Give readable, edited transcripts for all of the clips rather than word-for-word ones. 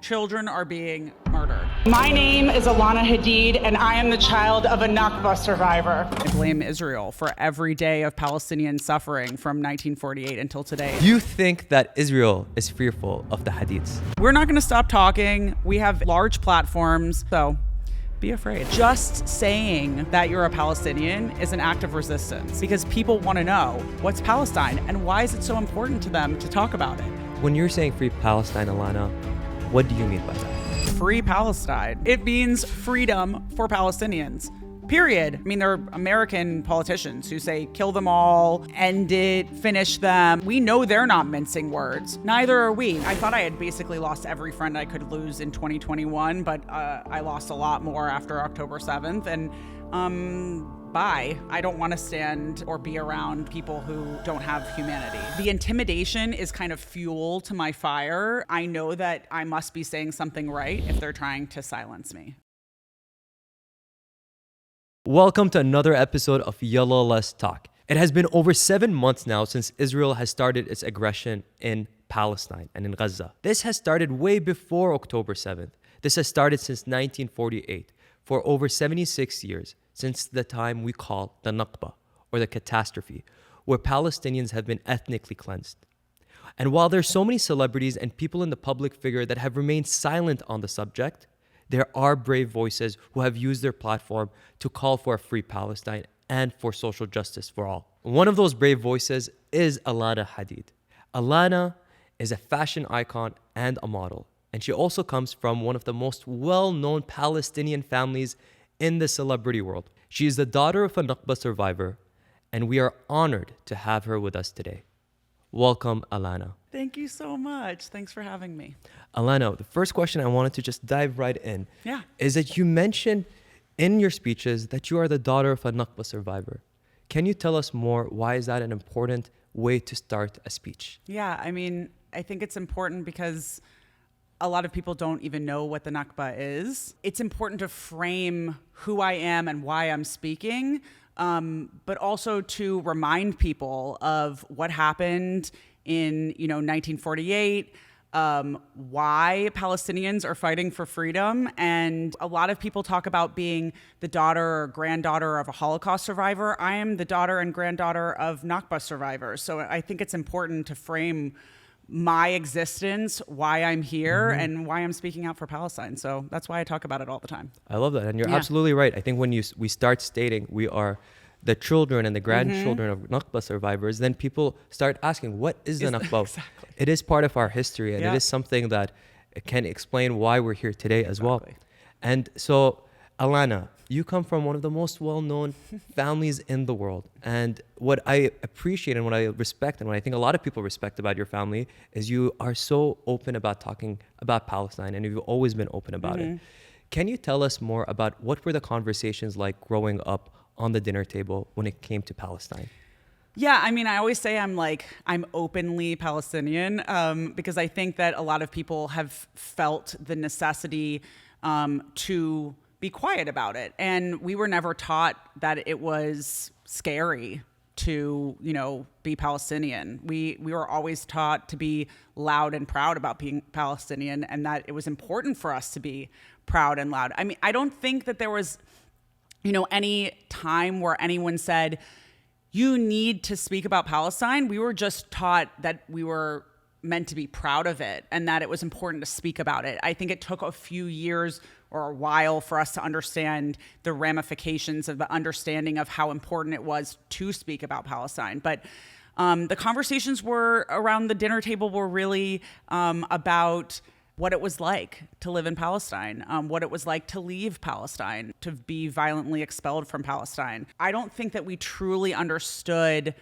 children are being murdered. My name is Alana Hadid, and I am the child of a Nakba survivor. I blame Israel for every day of Palestinian suffering from 1948 until today. You think that Israel is fearful of the Hadids? We're not going to stop talking. We have large platforms, so be afraid. Just saying that you're a Palestinian is an act of resistance because people want to know what's Palestine and why is it so important to them to talk about it. When you're saying free Palestine, Alana, what do you mean by that? Free Palestine. It means freedom for Palestinians. Period. I mean, there are American politicians who say, kill them all, end it, finish them. We know they're not mincing words. Neither are we. I thought I had basically lost every friend I could lose in 2021, but I lost a lot more after October 7th. And bye. I don't want to stand or be around people who don't have humanity. The intimidation is kind of fuel to my fire. I know that I must be saying something right if they're trying to silence me. Welcome to another episode of Yalla, yallaletstalk. It has been over 7 months now since Israel has started its aggression in Palestine and in Gaza. This has started way before October 7th. This has started since 1948, for over 76 years, since the time we call the Nakba, or the catastrophe, where Palestinians have been ethnically cleansed. And while there's so many celebrities and people in the public figure that have remained silent on the subject, there are brave voices who have used their platform to call for a free Palestine and for social justice for all. One of those brave voices is Alana Hadid. Alana is a fashion icon and a model, and she also comes from one of the most well-known Palestinian families in the celebrity world. She is the daughter of a Nakba survivor, and we are honored to have her with us today. Welcome, Alana. Thank you so much. Thanks for having me. Alana, the first question I wanted to just dive right in is that you mentioned in your speeches that you are the daughter of a Nakba survivor. Can you tell us more? Why is that an important way to start a speech? Yeah, I mean, I think it's important because a lot of people don't even know what the Nakba is. It's important to frame who I am and why I'm speaking, but also to remind people of what happened in 1948, why Palestinians are fighting for freedom. And a lot of people talk about being the daughter or granddaughter of a Holocaust survivor. I am the daughter and granddaughter of Nakba survivors. So I think it's important to frame my existence, why I'm here, and why I'm speaking out for Palestine. So that's why I talk about it all the time. I love that. And you're absolutely right. I think when we start stating we are the children and the grandchildren of Nakba survivors, then people start asking, what is the Nakba? Exactly. It is part of our history, and it is something that can explain why we're here today as well. And so, Alana, you come from one of the most well-known families in the world. And what I appreciate and what I respect and what I think a lot of people respect about your family is you are so open about talking about Palestine, and you've always been open about it. Can you tell us more about what were the conversations like growing up on the dinner table when it came to Palestine? Yeah, I mean, I always say I'm openly Palestinian because I think that a lot of people have felt the necessity to be quiet about it. And we were never taught that it was scary to, be Palestinian. We were always taught to be loud and proud about being Palestinian, and that it was important for us to be proud and loud. I mean, I don't think that there was any time where anyone said, you need to speak about Palestine. We were just taught that we were meant to be proud of it and that it was important to speak about it. I think it took a few years or a while for us to understand the ramifications of the understanding of how important it was to speak about Palestine. But the conversations were around the dinner table were really about what it was like to live in Palestine, what it was like to leave Palestine, to be violently expelled from Palestine. I don't think that we truly understood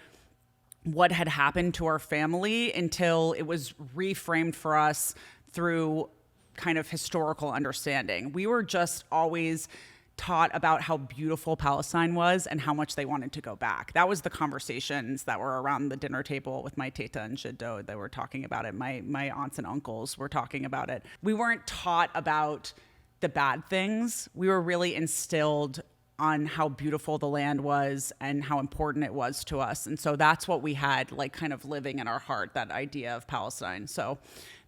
what had happened to our family until it was reframed for us through kind of historical understanding. We were just always taught about how beautiful Palestine was and how much they wanted to go back. That was the conversations that were around the dinner table with my teta and Jiddo. They were talking about it. My aunts and uncles were talking about it. We weren't taught about the bad things. We were really instilled on how beautiful the land was and how important it was to us. And so that's what we had kind of living in our heart, that idea of Palestine. So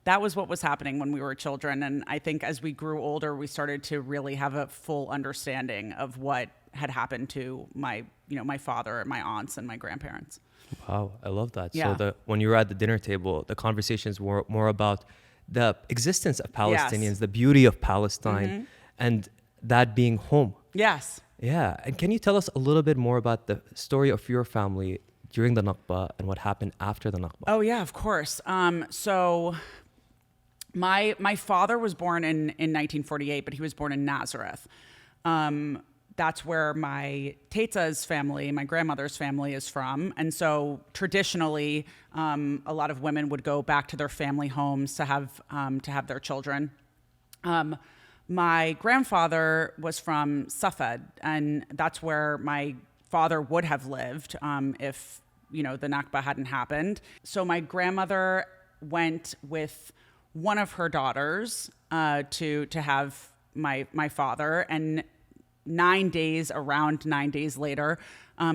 that was what was happening when we were children. And I think as we grew older, we started to really have a full understanding of what had happened to my father, my aunts, and my grandparents. Wow, I love that. Yeah. So when you were at the dinner table, the conversations were more about the existence of Palestinians, Yes. the beauty of Palestine, and that being home. Yes. Yeah. And can you tell us a little bit more about the story of your family during the Nakba and what happened after the Nakba? Oh yeah, of course. So my father was born in 1948, but he was born in Nazareth. That's where my teta's family, my grandmother's family, is from. And so traditionally, a lot of women would go back to their family homes to have their children. My grandfather was from Safed, and that's where my father would have lived if the Nakba hadn't happened. So my grandmother went with one of her daughters to have my father, and around 9 days later,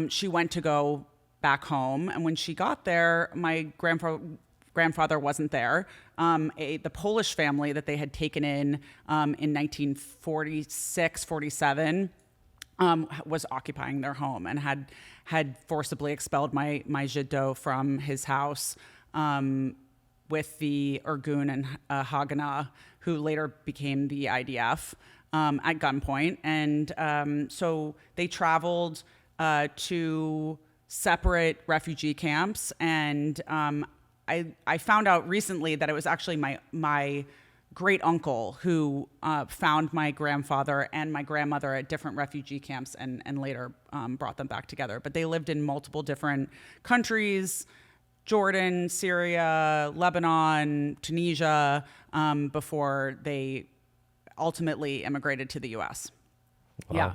she went to go back home. And when she got there, my grandfather wasn't there. The Polish family that they had taken in 1946, 47, was occupying their home and had forcibly expelled my Jiddo from his house with the Irgun and Haganah, who later became the IDF, at gunpoint. And so they traveled to separate refugee camps. And I found out recently that it was actually my great uncle who found my grandfather and my grandmother at different refugee camps and later brought them back together. But they lived in multiple different countries: Jordan, Syria, Lebanon, Tunisia, before they ultimately immigrated to the U.S. Wow. Yeah.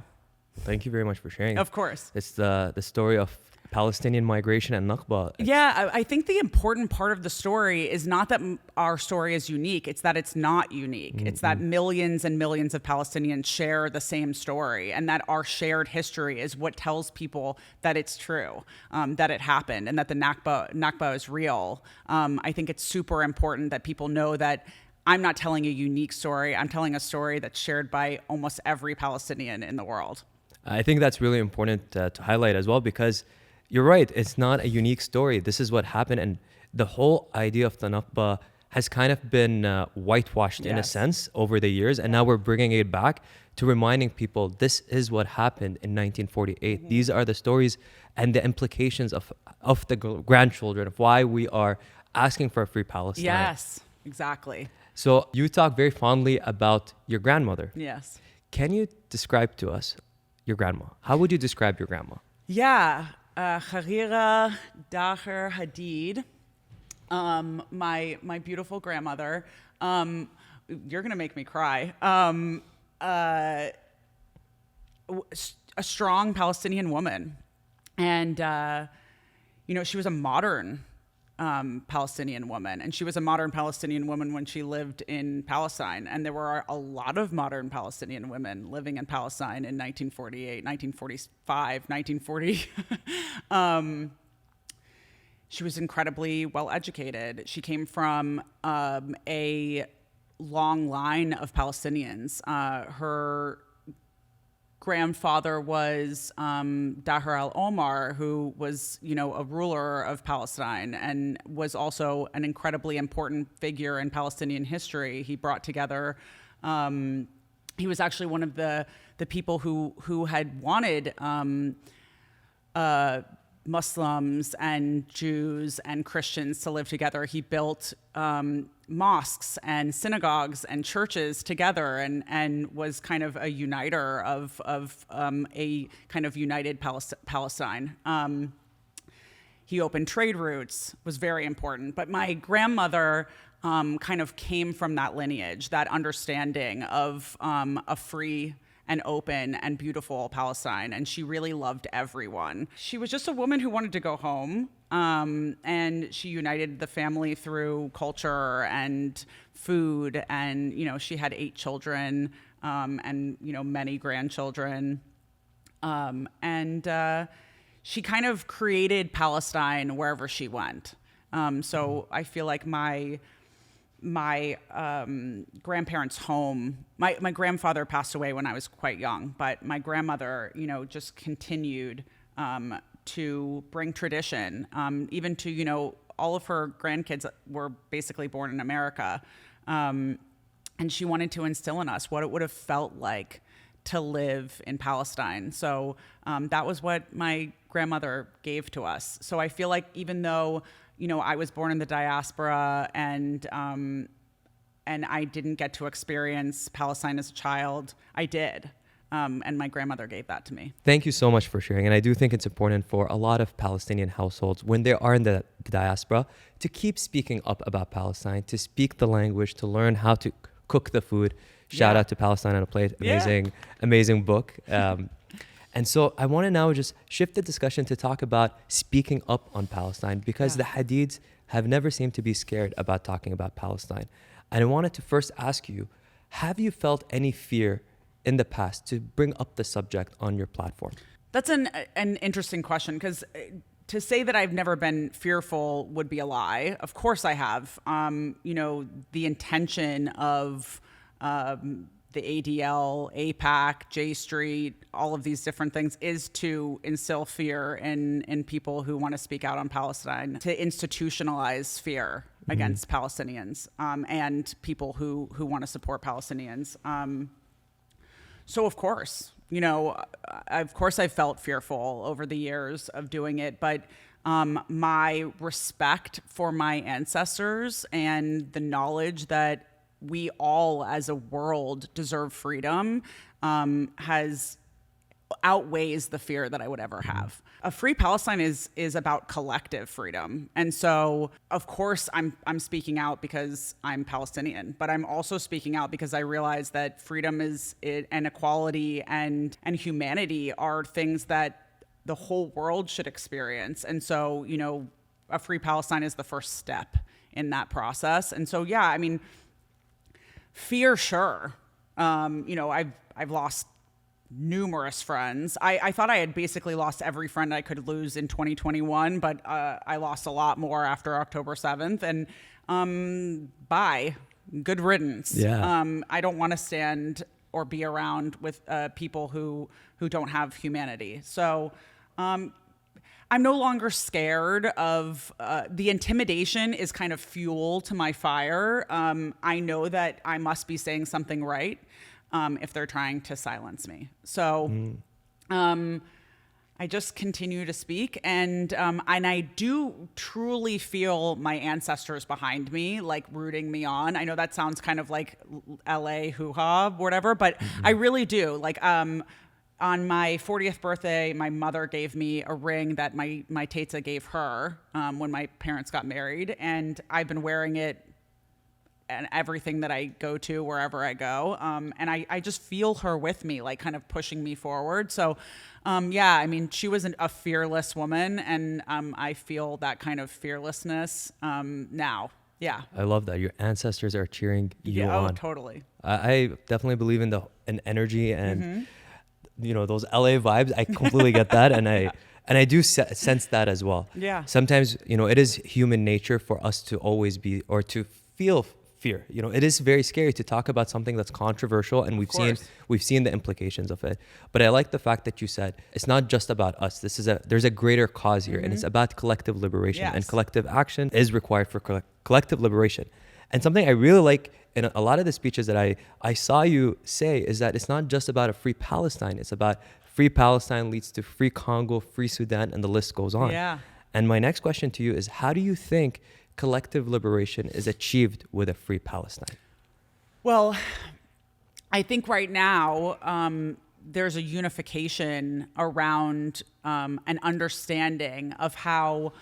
Thank you very much for sharing. Of course. It's the story of Palestinian migration and Nakba. Yeah, I think the important part of the story is not that our story is unique. It's that it's not unique. Mm-hmm. It's that millions and millions of Palestinians share the same story, and that our shared history is what tells people that it's true, that it happened, and that the Nakba is real. I think it's super important that people know that I'm not telling a unique story. I'm telling a story that's shared by almost every Palestinian in the world. I think that's really important to highlight as well, because you're right. It's not a unique story. This is what happened. And the whole idea of the Nakba has kind of been whitewashed in a sense over the years. And now we're bringing it back to reminding people this is what happened in 1948. Mm-hmm. These are the stories and the implications of the grandchildren, of why we are asking for a free Palestine. Yes, exactly. So you talk very fondly about your grandmother. Yes. Can you describe to us your grandma? How would you describe your grandma? Yeah. Khairiah Hadid, my beautiful grandmother. You're gonna make me cry. A strong Palestinian woman, and she was a modern Palestinian woman, and she was a modern Palestinian woman when she lived in Palestine. And there were a lot of modern Palestinian women living in Palestine in 1948, 1945, 1940. She was incredibly well educated. She came from a long line of Palestinians. Her grandfather was Daher al-Omar, who was, a ruler of Palestine and was also an incredibly important figure in Palestinian history. He brought together, he was actually one of the people who had wanted Muslims and Jews and Christians to live together. He built mosques and synagogues and churches together, and was kind of a uniter of a kind of united Palestine. He opened trade routes, was very important. But my grandmother kind of came from that lineage, that understanding of a free and open and beautiful Palestine, and she really loved everyone. She was just a woman who wanted to go home, and she united the family through culture and food, and she had 8 children, and many grandchildren, and she kind of created Palestine wherever she went. So I feel like my my grandparents' home. My grandfather passed away when I was quite young, but my grandmother, just continued to bring tradition, even to, all of her grandkids were basically born in America. And she wanted to instill in us what it would have felt like to live in Palestine. So that was what my grandmother gave to us. So I feel like even though, I was born in the diaspora and I didn't get to experience Palestine as a child, I did. And my grandmother gave that to me. Thank you so much for sharing. And I do think it's important for a lot of Palestinian households, when they are in the diaspora, to keep speaking up about Palestine, to speak the language, to learn how to cook the food. Shout out to Palestine on a Plate. Amazing book. And so I want to now just shift the discussion to talk about speaking up on Palestine, because the Hadids have never seemed to be scared about talking about Palestine. And I wanted to first ask you, have you felt any fear in the past to bring up the subject on your platform? That's an interesting question, because to say that I've never been fearful would be a lie. Of course I have. The intention of the ADL, APAC, J Street, all of these different things is to instill fear in people who want to speak out on Palestine, to institutionalize fear against Palestinians and people who want to support Palestinians. So of course, I've felt fearful over the years of doing it, but my respect for my ancestors and the knowledge that we all as a world deserve freedom outweighs the fear that I would ever have. A free Palestine is about collective freedom. And so, of course, I'm speaking out because I'm Palestinian, but I'm also speaking out because I realize that freedom and equality and humanity are things that the whole world should experience. And so, a free Palestine is the first step in that process. And so, fear, sure. I've lost numerous friends. I thought I had basically lost every friend I could lose in 2021, but I lost a lot more after October 7th. And bye. Good riddance. Yeah. I don't want to stand or be around with people who don't have humanity. So I'm no longer scared of the intimidation is kind of fuel to my fire. I know that I must be saying something right if they're trying to silence me. So I just continue to speak, and I do truly feel my ancestors behind me, like rooting me on. I know that sounds kind of like LA hoo-ha, whatever, but I really do. Like on my 40th birthday, my mother gave me a ring that my teta gave her when my parents got married, and I've been wearing it and everything that I go to, wherever I go. And I just feel her with me, like kind of pushing me forward. So she was a fearless woman, and I feel that kind of fearlessness now. Yeah. I love that. Your ancestors are cheering you on. Oh, totally. I definitely believe in an energy and those LA vibes. I completely get that. And I do sense that as well. Yeah. Sometimes, it is human nature for us to always be, or to feel fear. It is very scary to talk about something that's controversial, and we've seen the implications of it. But I like the fact that you said it's not just about us. There's a greater cause here, and it's about collective liberation, and collective action is required for collective liberation. And something I really like in a lot of the speeches that I saw you say is that it's not just about a free Palestine. It's about free Palestine leads to free Congo, free Sudan, and the list goes on. Yeah. And my next question to you is, how do you think collective liberation is achieved with a free Palestine? Well, I think right now there's a unification around an understanding of how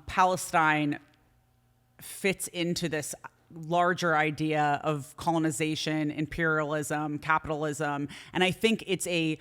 Palestine fits into this larger idea of colonization, imperialism, capitalism. And I think it's a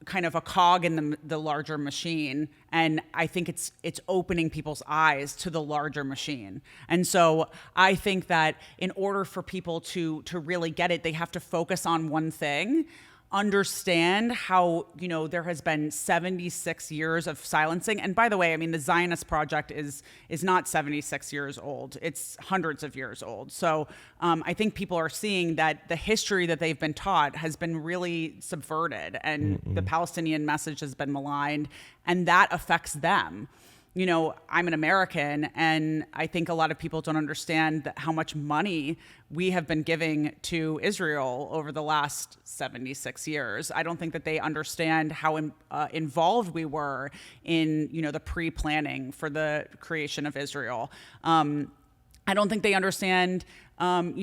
kind of a cog in the larger machine, and I think it's opening people's eyes to the larger machine. And so I think that in order for people to really get it, they have to focus on one thing, understand how, there has been 76 years of silencing. And by the way, I mean, the Zionist project is not 76 years old. It's hundreds of years old. So I think people are seeing that the history that they've been taught has been really subverted, and the Palestinian message has been maligned, and that affects them. I'm an American, and I think a lot of people don't understand how much money we have been giving to Israel over the last 76 years. I don't think that they understand how involved we were in, the pre-planning for the creation of Israel. I don't think they understand, and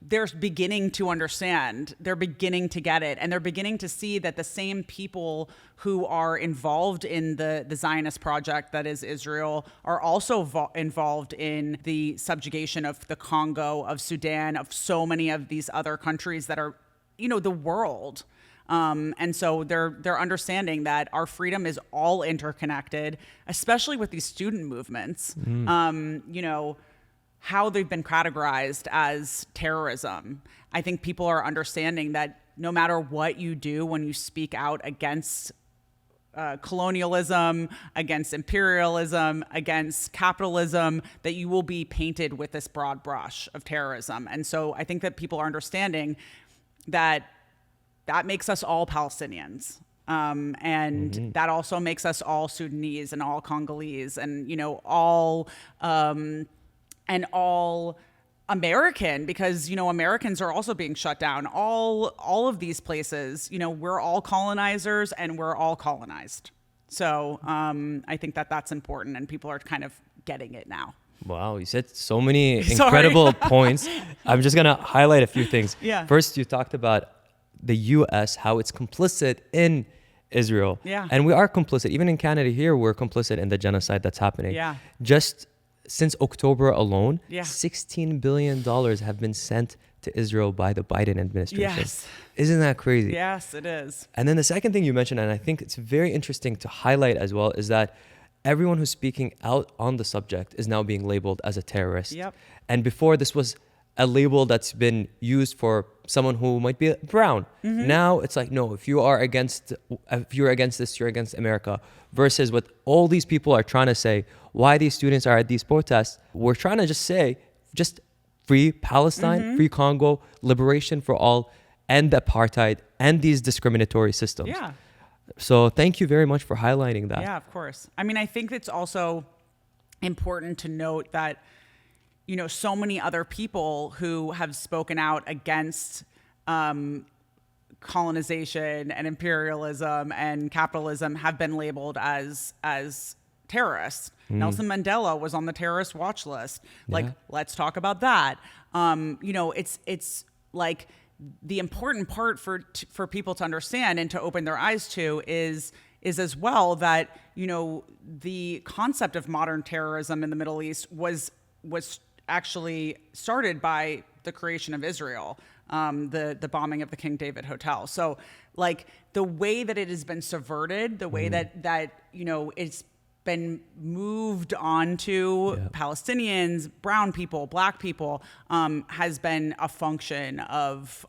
they're beginning to understand, they're beginning to get it, and they're beginning to see that the same people who are involved in the Zionist project that is Israel are also involved in the subjugation of the Congo, of Sudan, of so many of these other countries that are, the world. And so they're understanding that our freedom is all interconnected, especially with these student movements. How they've been categorized as terrorism. I think people are understanding that no matter what you do when you speak out against colonialism, against imperialism, against capitalism, that you will be painted with this broad brush of terrorism. And so I think that people are understanding that makes us all Palestinians. And that also makes us all Sudanese and all Congolese and, all American, because, Americans are also being shut down. All of these places, we're all colonizers and we're all colonized. So I think that that's important, and people are kind of getting it now. Wow, you said so many incredible points. I'm just going to highlight a few things. Yeah. First, you talked about the U.S., how it's complicit in Israel. Yeah. And we are complicit. Even in Canada here, we're complicit in the genocide that's happening. Yeah. Just since October alone, Yeah. $16 billion have been sent to Israel by the Biden administration. Yes. Isn't that crazy? Yes, it is. And then the second thing you mentioned, and I think it's very interesting to highlight as well, is that everyone who's speaking out on the subject is now being labeled as a terrorist. Yep. And before, this was a label that's been used for someone who might be brown. Now it's like, no, if you're against this, you're against America. Versus what all these people are trying to say, why these students are at these protests, we're trying to just say, just free Palestine, free Congo, liberation for all, end apartheid, end these discriminatory systems. Yeah. So thank you very much for highlighting that. Yeah, of course. I mean, I think it's also important to note that, so many other people who have spoken out against colonization and imperialism and capitalism have been labeled as terrorists. Nelson Mandela was on the terrorist watch list. Let's talk about that. It's like the important part for people to understand and to open their eyes to is as well that, the concept of modern terrorism in the Middle East was actually started by the creation of Israel, the bombing of the King David Hotel. So like the way that it has been subverted, the way that it's been moved onto Palestinians, brown people, black people, has been a function of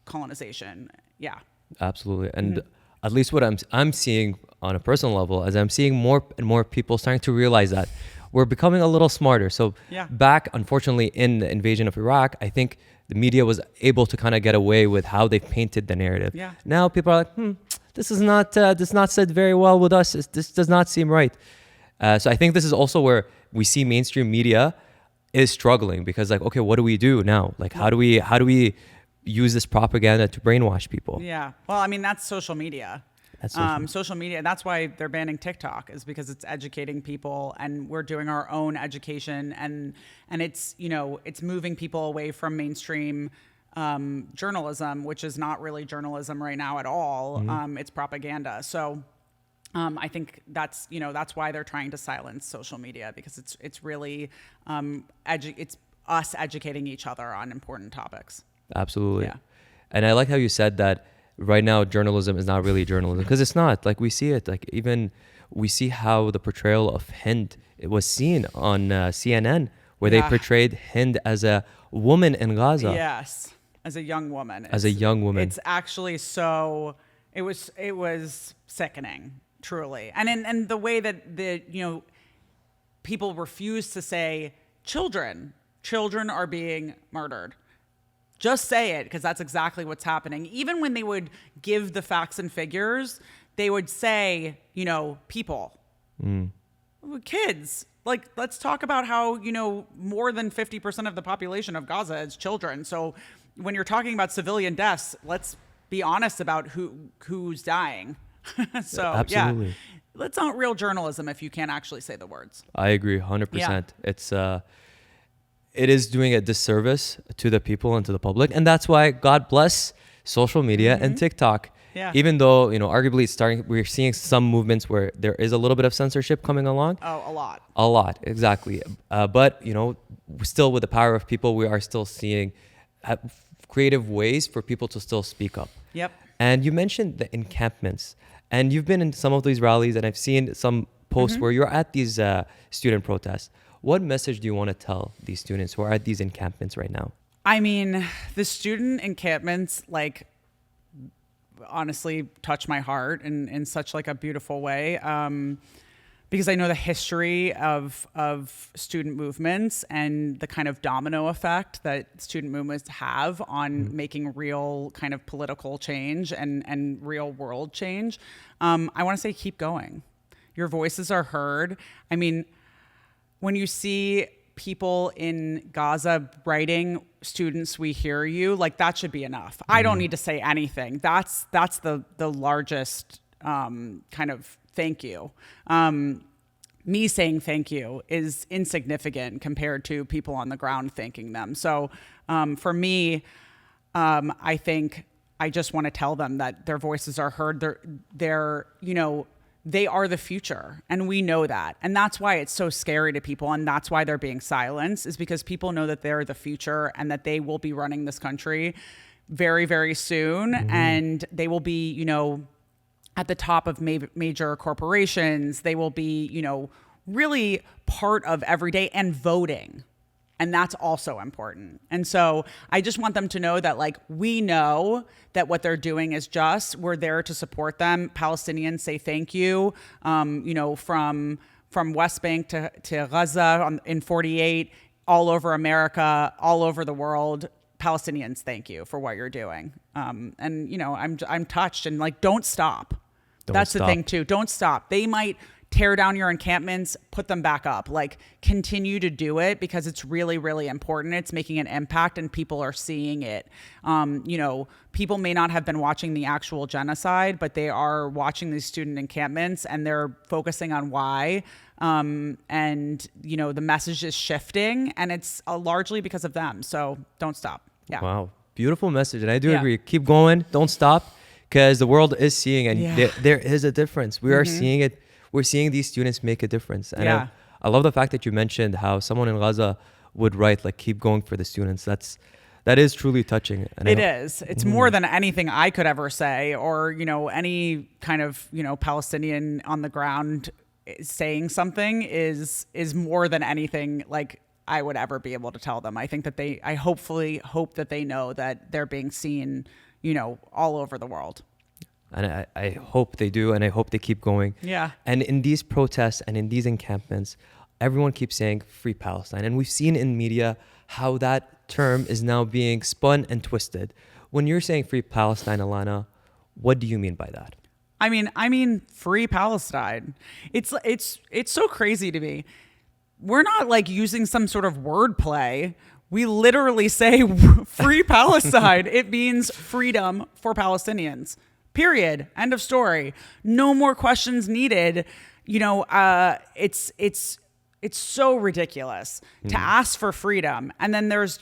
colonization. Yeah. Absolutely. And at least what I'm seeing on a personal level is I'm seeing more and more people starting to realize that we're becoming a little smarter. So back, unfortunately, in the invasion of Iraq, I think the media was able to kind of get away with how they painted the narrative. Yeah. Now people are like, this is not said very well with us. This does not seem right. So I think this is also where we see mainstream media is struggling, because like, okay, what do we do now? Like, how do we use this propaganda to brainwash people? Yeah. Well, I mean, that's social media. Social media. That's why they're banning TikTok, is because it's educating people, and we're doing our own education, and it's, it's moving people away from mainstream journalism, which is not really journalism right now at all. It's propaganda. So I think that's why they're trying to silence social media, because it's really it's us educating each other on important topics. Absolutely. Yeah. And I like how you said that right now journalism is not really journalism, because it's not. Like, we see it, like even we see how the portrayal of Hind, it was seen on CNN, where they portrayed Hind as a woman in Gaza. Yes. as a young woman. As a young woman. It's actually so, it was sickening, truly. And the way that people refuse to say children are being murdered. Just say it, because that's exactly what's happening. Even when they would give the facts and figures, they would say, people, kids. Like, let's talk about how, more than 50% of the population of Gaza is children. So when you're talking about civilian deaths, let's be honest about who's dying. So, absolutely. Yeah, that's not real journalism if you can't actually say the words. I agree 100%. Yeah. It is doing a disservice to the people and to the public. And that's why God bless social media and TikTok. Yeah. Even though, we're seeing some movements where there is a little bit of censorship coming along. Oh, a lot. A lot, exactly. But, still with the power of people, we are still seeing creative ways for people to still speak up. Yep. And you mentioned the encampments. And you've been in some of these rallies, and I've seen some posts where you're at these student protests. What message do you want to tell these students who are at these encampments right now? I mean, the student encampments, honestly touch my heart in such a beautiful way. Because I know the history of student movements and the kind of domino effect that student movements have on making real kind of political change and real world change. I want to say, keep going. Your voices are heard. I mean, when you see people in Gaza writing, students, we hear you, that should be enough. I don't need to say anything. That's the largest kind of thank you. Me saying thank you is insignificant compared to people on the ground thanking them. So for me, I think I just want to tell them that their voices are heard. They're they are the future, and we know that. And that's why it's so scary to people, and that's why they're being silenced, is because people know that they're the future and that they will be running this country very, very soon. And they will be, at the top of major corporations. They will be, really part of every day and voting. And that's also important. And so I just want them to know that, we know that what they're doing is just. We're there to support them. Palestinians say thank you, from West Bank to Gaza in 48, all over America, all over the world. Palestinians, thank you for what you're doing. And, I'm touched, and don't stop. That's the thing too. Don't stop. They might tear down your encampments, put them back up. Continue to do it, because it's really, really important. It's making an impact, and people are seeing it. People may not have been watching the actual genocide, but they are watching these student encampments, and they're focusing on why. The message is shifting, and it's largely because of them. So don't stop. Yeah. Wow. Beautiful message. And I do agree. Keep going. Don't stop, because the world is seeing, and there is a difference. We are seeing it. We're seeing these students make a difference. And I love the fact that you mentioned how someone in Gaza would write, keep going for the students. That is truly touching. And it is. It's more than anything I could ever say, or, any kind of, Palestinian on the ground saying something is more than anything I would ever be able to tell them. I think that I hopefully hope that they know that they're being seen, all over the world. And I hope they do, and I hope they keep going. Yeah. And in these protests and in these encampments, everyone keeps saying free Palestine. And we've seen in media how that term is now being spun and twisted. When you're saying free Palestine, Alana, what do you mean by that? I mean free Palestine. It's so crazy to me. We're not using some sort of wordplay. We literally say free Palestine. It means freedom for Palestinians. Period. End of story. No more questions needed. It's so ridiculous to ask for freedom. And then there's,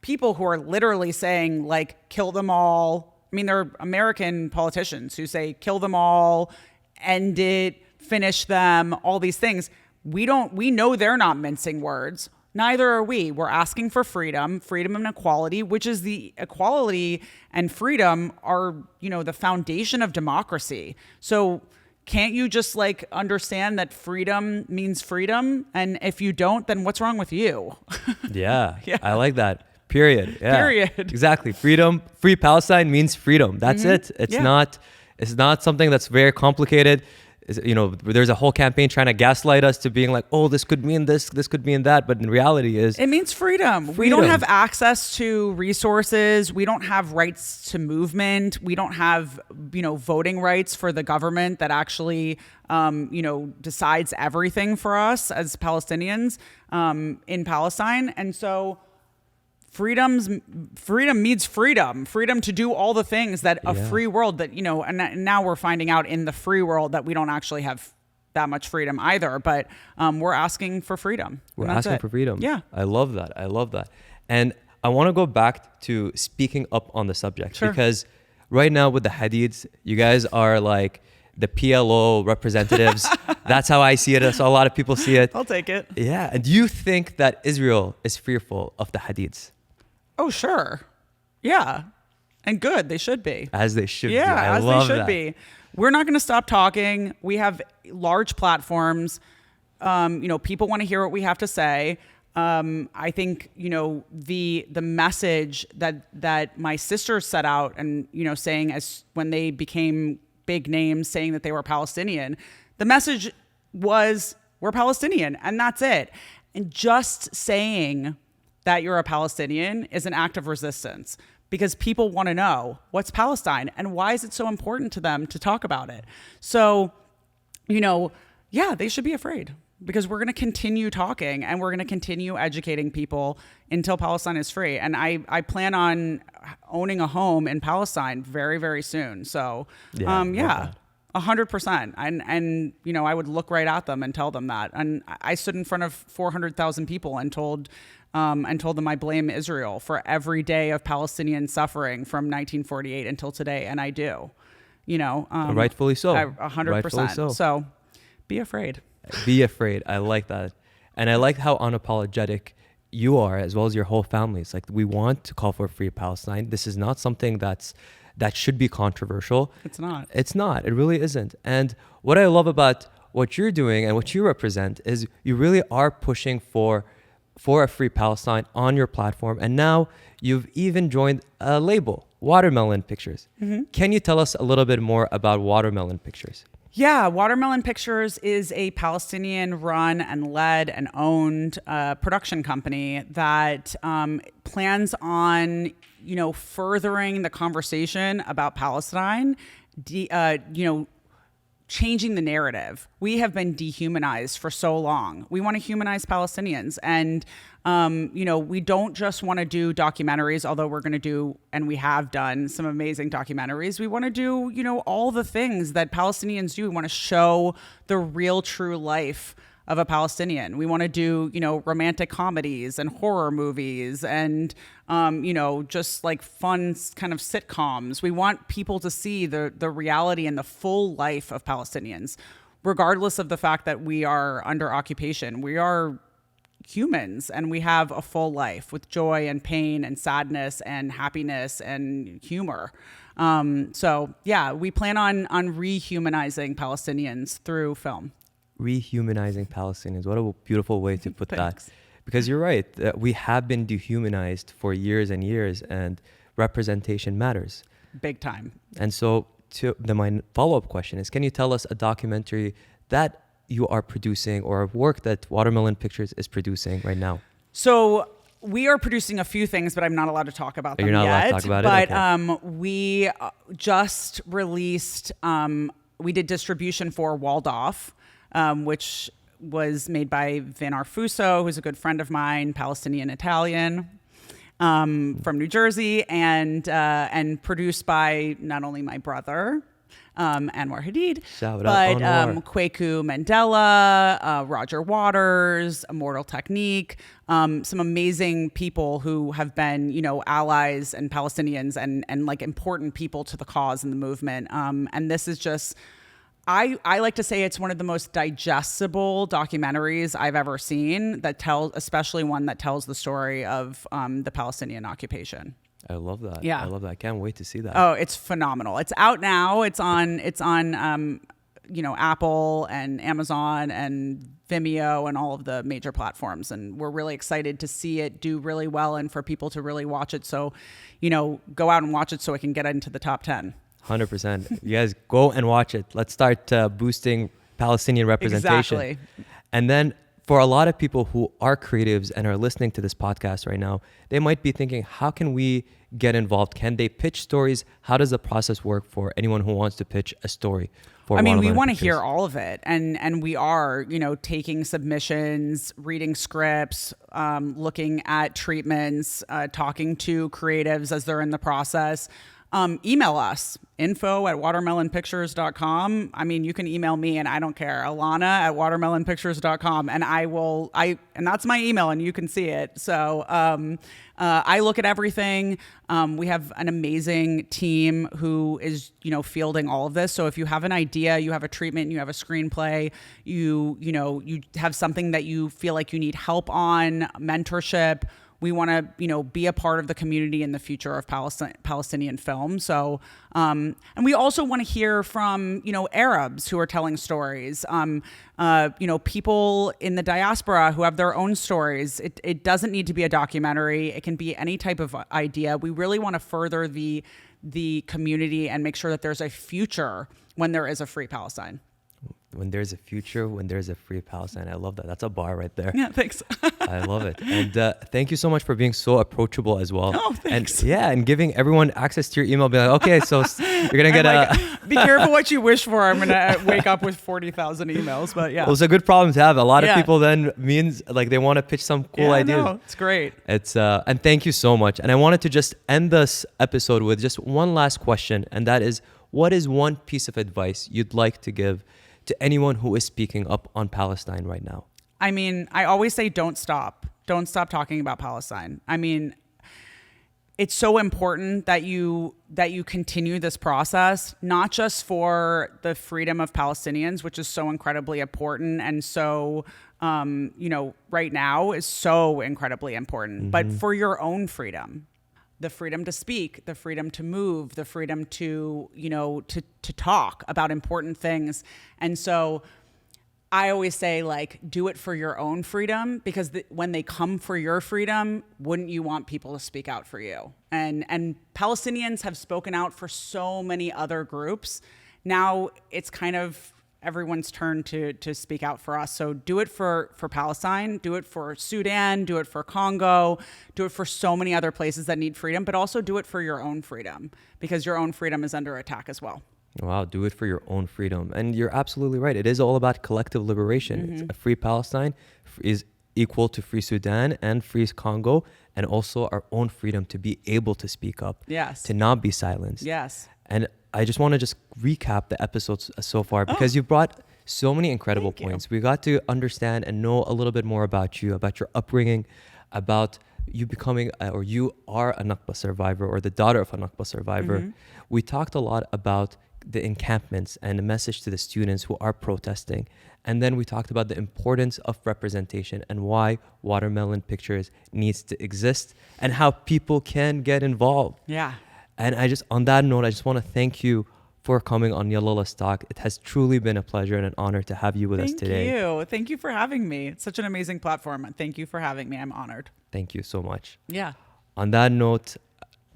people who are literally saying kill them all. I mean, there are American politicians who say kill them all, end it, finish them, all these things. We know they're not mincing words. Neither are we. We're asking for freedom and equality, which is the equality and freedom are, the foundation of democracy. So can't you just understand that freedom means freedom? And if you don't, then what's wrong with you? Yeah. I like that. Period. Yeah. Period. Exactly. Freedom. Free Palestine means freedom. That's it. It's not. It's not something that's very complicated. There's a whole campaign trying to gaslight us to being like, oh, this could mean this could mean that. But in reality it means freedom. We don't have access to resources. We don't have rights to movement. We don't have, voting rights for the government that actually, decides everything for us as Palestinians in Palestine. And so freedom means freedom to do all the things that a free world that, and now we're finding out in the free world that we don't actually have that much freedom either, but we're asking for freedom. We're asking for freedom. Yeah. I love that. And I want to go back to speaking up on the subject because right now with the Hadids, you guys are like the PLO representatives. That's how I see it. That's how a lot of people see it. I'll take it. Yeah. And do you think that Israel is fearful of the Hadids? Oh, sure. Yeah. And good. They should be. As they should be. Yeah, I love they should that. be. We're not going to stop talking. We have large platforms. People want to hear what we have to say. I think, the message that my sisters set out and, saying as when they became big names, saying that they were Palestinian, the message was we're Palestinian and that's it. And just saying that you're a Palestinian is an act of resistance because people want to know what's Palestine and why is it so important to them to talk about it. So, they should be afraid because we're going to continue talking and we're going to continue educating people until Palestine is free. And I plan on owning a home in Palestine very, very soon. So, 100%. And I would look right at them and tell them that. And I stood in front of 400,000 people and told them I blame Israel for every day of Palestinian suffering from 1948 until today. And I do, rightfully so. 100%. So be afraid. Be afraid. I like that. And I like how unapologetic you are, as well as your whole family. It's like, we want to call for a free Palestine. This is not something that should be controversial. It's not. It's not. It really isn't. And what I love about what you're doing and what you represent is you really are pushing for a free Palestine on your platform. And now you've even joined a label, Watermelon Pictures. Mm-hmm. Can you tell us a little bit more about Watermelon Pictures? Yeah, Watermelon Pictures is a Palestinian-run and led and owned production company that plans on, furthering the conversation about Palestine, changing the narrative. We have been dehumanized for so long. We want to humanize Palestinians. And, we don't just want to do documentaries, although we're going to do, and we have done some amazing documentaries. We want to do, all the things that Palestinians do. We want to show the real, true life of a Palestinian. We want to do, romantic comedies and horror movies and, just like fun kind of sitcoms. We want people to see the reality and the full life of Palestinians, regardless of the fact that we are under occupation. We are humans and we have a full life with joy and pain and sadness and happiness and humor. We plan on rehumanizing Palestinians through film. Rehumanizing Palestinians. What a beautiful way to put Thanks. that. Because you're right. We have been dehumanized for years and years, and representation matters. Big time. And so my follow-up question is, can you tell us a documentary that you are producing or a work that Watermelon Pictures is producing right now? So we are producing a few things, but I'm not allowed to talk about them yet. You're not allowed to talk about it? But Okay. We just released, we did distribution for Walled Off, which was made by Vin Arfuso, who's a good friend of mine, Palestinian Italian, from New Jersey, and produced by not only my brother, Anwar Hadid, Shout but out Anwar. Kweku Mandela, Roger Waters, Immortal Technique, some amazing people who have been, allies and Palestinians and like important people to the cause and the movement. And this is just, I like to say it's one of the most digestible documentaries I've ever seen especially one that tells the story of the Palestinian occupation. I love that. Yeah. I love that. I can't wait to see that. Oh, it's phenomenal. It's out now. It's on Apple and Amazon and Vimeo and all of the major platforms. And we're really excited to see it do really well and for people to really watch it. So, go out and watch it so it can get into the top 10. 100%. You guys go and watch it. Let's start boosting Palestinian representation. Exactly. And then for a lot of people who are creatives and are listening to this podcast right now, they might be thinking, how can we get involved? Can they pitch stories? How does the process work for anyone who wants to pitch a story? For we want to hear all of it. And we are, taking submissions, reading scripts, looking at treatments, talking to creatives as they're in the process. Email us, info@watermelonpictures.com. You can email me and I don't care. Alana@watermelonpictures.com. And and that's my email and you can see it. So, I look at everything. We have an amazing team who is, fielding all of this. So if you have an idea, you have a treatment, you have a screenplay, you have something that you feel like you need help on, mentorship, we want to, be a part of the community in the future of Palestinian film. So, and we also want to hear from, Arabs who are telling stories, people in the diaspora who have their own stories. It doesn't need to be a documentary. It can be any type of idea. We really want to further the community and make sure that there's a future when there is a free Palestine. When there's a future, when there's a free Palestine. I love that. That's a bar right there. Yeah, thanks. I love it. And thank you so much for being so approachable as well. Oh, thanks. And giving everyone access to your email. Be like, okay, so you're going to get be careful what you wish for. I'm going to wake up with 40,000 emails, but yeah. Well, it's a good problem to have. A lot of people then means like they want to pitch some cool ideas. No, it's great. It's and thank you so much. And I wanted to just end this episode with just one last question. And that is, what is one piece of advice you'd like to give to anyone who is speaking up on Palestine right now? I always say, don't stop. Don't stop talking about Palestine. It's so important that you continue this process, not just for the freedom of Palestinians, which is so incredibly important and so, right now is so incredibly important, but for your own freedom. The freedom to speak, the freedom to move, the freedom to, to talk about important things. And so I always say, do it for your own freedom, because when they come for your freedom, wouldn't you want people to speak out for you? And Palestinians have spoken out for so many other groups. Now it's kind of everyone's turn to speak out for us. So do it for Palestine, do it for Sudan, do it for Congo, do it for so many other places that need freedom, but also do it for your own freedom, because your own freedom is under attack as well. Wow, do it for your own freedom. And you're absolutely right. It is all about collective liberation. It's a free Palestine is equal to free Sudan and free Congo, and also our own freedom to be able to speak up, to not be silenced. Yes. And I just want to just recap the episodes so far, because you brought so many incredible points. We got to understand and know a little bit more about you, about your upbringing, about you becoming, or you are a Nakba survivor or the daughter of a Nakba survivor. We talked a lot about the encampments and the message to the students who are protesting. And then we talked about the importance of representation and why Watermelon Pictures needs to exist and how people can get involved. Yeah. And on that note, I just want to thank you for coming on Yallaletstalk. It has truly been a pleasure and an honor to have you with us today. Thank you. Thank you for having me. It's such an amazing platform. Thank you for having me. I'm honored. Thank you so much. Yeah. On that note,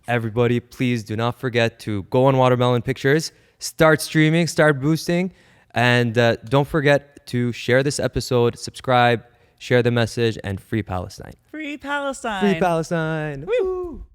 everybody, please do not forget to go on Watermelon Pictures, start streaming, start boosting, and don't forget to share this episode, subscribe, share the message, and free Palestine. Free Palestine. Free Palestine. Woo.